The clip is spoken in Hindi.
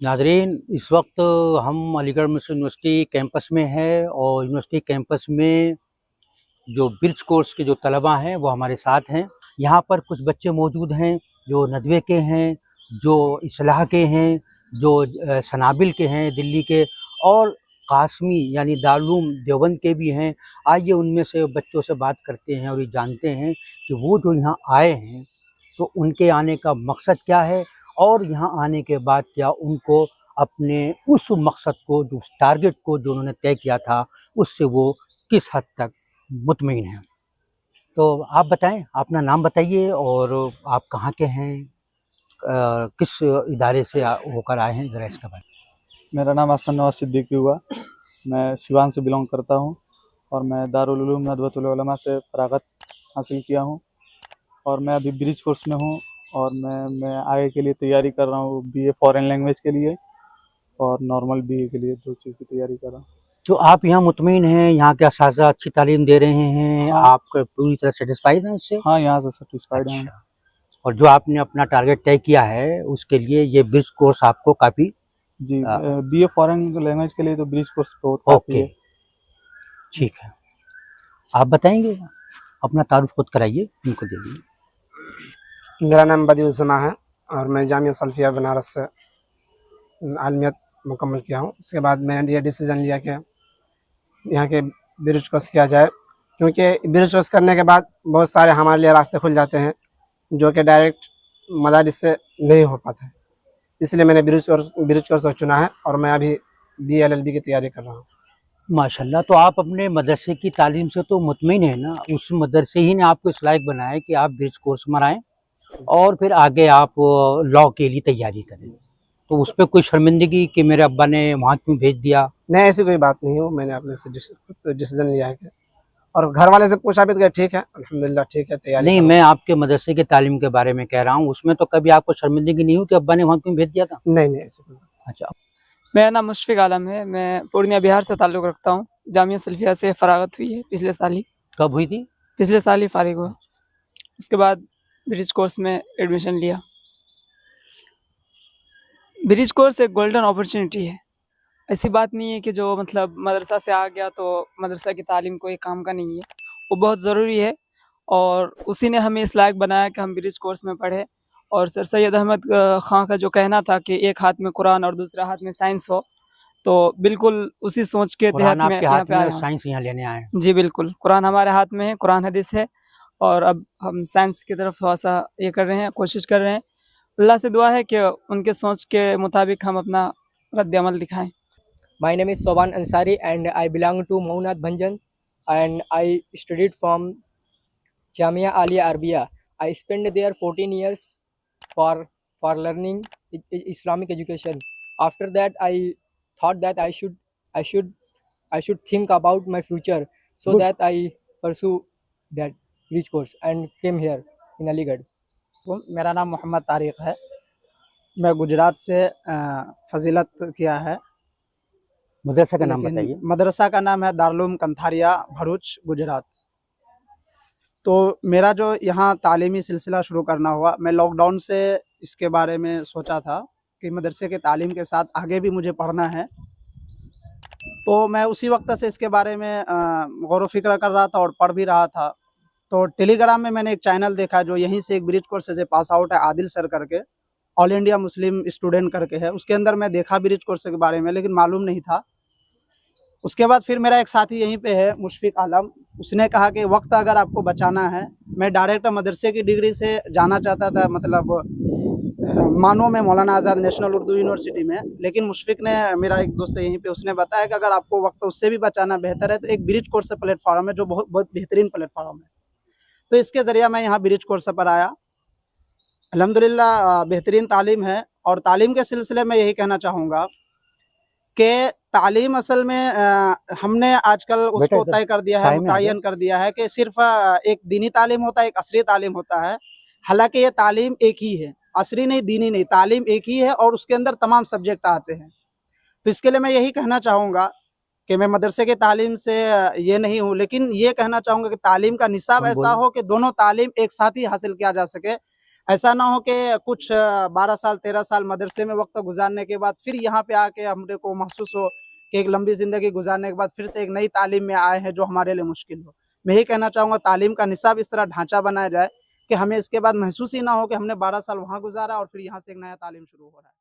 नाज़रीन, इस वक्त हम अलीगढ़ मुस्लिम यूनिवर्सिटी कैंपस में हैं और यूनिवर्सिटी कैंपस में जो ब्रिज कोर्स के जो तलबा हैं वो हमारे साथ हैं। यहाँ पर कुछ बच्चे मौजूद हैं जो नदवे के हैं, जो इस्लाह के हैं, जो सनाबिल के हैं दिल्ली के, और कासमी यानी दारुल उलूम देवबंद के भी हैं। आइए उनमें से बच्चों से बात करते हैं और ये जानते हैं कि वो जो यहाँ आए हैं तो उनके आने का मकसद क्या है और यहाँ आने के बाद क्या उनको अपने उस मकसद को, जो उस टारगेट को जो उन्होंने तय किया था, उससे वो किस हद तक मुतमईन हैं। तो आप बताएं, अपना नाम बताइए और आप कहाँ के हैं, किस इदारे से होकर आए हैं, ज़रा इसके बारे में। मेरा नाम हसन नवाज सिद्दीकी हुआ। मैं सिवान से बिलोंग करता हूँ और मैं दारुल उलूम नदवतुल उलमा से फ़राग़त हासिल किया हूँ और मैं अभी ब्रिज कोर्स में हूँ और मैं आगे के लिए तैयारी कर रहा हूँ, बीए फ़ॉरेन लैंग्वेज के लिए और नॉर्मल बीए के लिए, 2 चीज़ की तैयारी कर रहा हूँ। तो आप यहाँ मुतमईन हैं, यहाँ के असातिज़ा अच्छी तालीम दे रहे हैं, हाँ। आप पूरी तरह सेटिस्फाइड हैं इससे? हाँ, यहाँ से सेटिस्फाइड हैं। अच्छा। और जो आपने अपना टारगेट तय किया है उसके लिए ये ब्रिज कोर्स आपको काफ़ी जी, बीए फ़ॉरेन लैंग्वेज के लिए तो ब्रिज कोर्स बहुत काफ़ी है। ठीक है। आप बताएंगे, अपना तारुफ खुद कराइए, उनको दे दीजिए। मेरा नाम बदिउज़्ज़मा है और मैं जामिया सल्फ़िया बनारस से आलमियत मुकम्मल किया हूँ। उसके बाद मैंने ये डिसीज़न लिया कि यहाँ के ब्रिज कोर्स किया जाए, क्योंकि ब्रिज कोर्स करने के बाद बहुत सारे हमारे लिए रास्ते खुल जाते हैं जो कि डायरेक्ट मदारिस से नहीं हो पाता है। इसलिए मैंने ब्रिज कोर्स को चुना है और मैं अभी BA LLB की तैयारी कर रहा हूँ। माशाल्लाह, तो आप अपने मदरसे की तालीम से तो मुतमईन है ना? उस मदरसे ही ने आपको इस लायक बनाया है कि आप ब्रिज कोर्स में आएँ और फिर आगे आप लॉ के लिए तैयारी करें। तो उस पे कोई शर्मिंदगी कि मेरे अब्बा ने वहाँ क्यों भेज दिया? नहीं, ऐसी कोई बात नहीं हो, मैंने अपने से डिसीजन लिया है कि, और घर वाले से पूछा भी तो ठीक है, अल्हम्दुलिल्लाह ठीक है, तैयारी नहीं, मैं आपके मदरसे के तालीम के बारे में कह रहा हूँ। उसमें तो कभी आपको शर्मिंदगी नहीं हुई कि अब्बा ने वहाँ क्यों भेज दिया था? नहीं, ऐसी कोई बात। अच्छा। मेरा नाम मुशफ़िक आलम है। मैं पूर्णिया बिहार से ताल्लुक़ रखता हूँ। जामिया सल्फ़िया से फ़राग़त हुई है पिछले साल ही। कब हुई थी? पिछले साल ही फ़ारिग हुआ। उसके बाद ब्रिज कोर्स में एडमिशन लिया। ब्रिज कोर्स एक गोल्डन अपॉर्चुनिटी है। ऐसी बात नहीं है कि जो मतलब मदरसा से आ गया तो मदरसा की तालीम कोई काम का नहीं है, वो बहुत ज़रूरी है और उसी ने हमें इस लायक बनाया कि हम ब्रिज कोर्स में पढ़े। और सर सैयद अहमद ख़ां का जो कहना था कि एक हाथ में कुरान और दूसरा हाथ में साइंस हो, तो बिल्कुल उसी सोच के तहत मैं आपके यहाँ हाथ पे में आया और हूँ। साइंस यहाँ लेने आए हैं। जी बिल्कुल, कुरान हमारे हाथ में है, कुरान हदीस है और अब हम साइंस की तरफ थोड़ा-सा ये कर रहे हैं, कोशिश कर रहे हैं। अल्लाह से दुआ है कि उनके सोच के मुताबिक हम अपना रद्द-ए-अमल दिखाएँ। My name is Soban Ansari and I belong to Maunat Bhanjan and I studied from Jamia Alia Arabia. I spent there 14 years for learning Islamic education. After that, I thought that I should think about my future, so that I pursue that bridge course and came here in Aligarh. मेरा नाम मोहम्मद तारिक है। मैं गुजरात से फ़ज़ीलत किया है। मदरसा का नाम बताइए। मदरसा का नाम है दारुल उलूम कंथारिया, भरूच, गुजरात। तो मेरा जो यहाँ तालीमी सिलसिला शुरू करना हुआ, मैं लॉकडाउन से इसके बारे में सोचा था कि मदरसे के तालीम के साथ आगे भी मुझे पढ़ना है। तो मैं उसी वक्त से इसके बारे में गौर व फ़िक्र कर रहा था और पढ़ भी रहा था। तो टेलीग्राम में मैंने एक चैनल देखा जो यहीं से एक ब्रिज कोर्स से पास आउट है, आदिल सर करके, ऑल इंडिया मुस्लिम स्टूडेंट करके है। उसके अंदर मैं देखा ब्रिज कोर्स के बारे में, लेकिन मालूम नहीं था। उसके बाद फिर मेरा एक साथी यहीं पे है, मुशफ़िक आलम, उसने कहा कि वक्त अगर आपको बचाना है, मैं डायरेक्ट मदरसे की डिग्री से जाना चाहता था, मतलब मानो में मौलाना आज़ाद नेशनल उर्दू यूनिवर्सिटी में, लेकिन मुशफ़िक ने, मेरा एक दोस्त है यहीं पे, उसने बताया कि अगर आपको वक्त उससे भी बचाना बेहतर है तो एक ब्रिज कोर्स प्लेटफॉर्म है जो बहुत बेहतरीन प्लेटफॉर्म है। तो इसके ज़रिए मैं यहाँ ब्रिज कोर्स पर आया। अल्हम्दुलिल्लाह बेहतरीन तालीम है और तालीम के सिलसिले में यही कहना चाहूँगा कि तालीम असल में हमने आजकल उसको तय कर दिया है, मुतय्यन कर दिया है कि सिर्फ एक दीनी तालीम होता है, एक असरी तालीम होता है। हालांकि ये तालीम एक ही है, असरी नहीं, दीनी नहीं, तालीम एक ही है और उसके अंदर तमाम सब्जेक्ट आते हैं। तो इसके लिए मैं यही कहना चाहूँगा कि मैं मदरसे के तालीम से ये नहीं हूँ, लेकिन ये कहना चाहूँगा कि तालीम का निसाब ऐसा हो कि दोनों तालीम एक साथ ही हासिल किया जा सके। ऐसा ना हो कि कुछ 12 साल 13 साल मदरसे में वक्त गुजारने के बाद फिर यहाँ पे आके हमरे को महसूस हो कि एक लंबी ज़िंदगी गुजारने के बाद फिर से एक नई तालीम में आए हैं जो हमारे लिए मुश्किल हो। मैं यही कहना चाहूँगा तालीम का निसाब इस तरह ढांचा बनाया जाए कि हमें इसके बाद महसूस ही ना हो कि हमने 12 साल वहाँ गुजारा और फिर यहाँ से एक नया तालीम शुरू हो रहा है।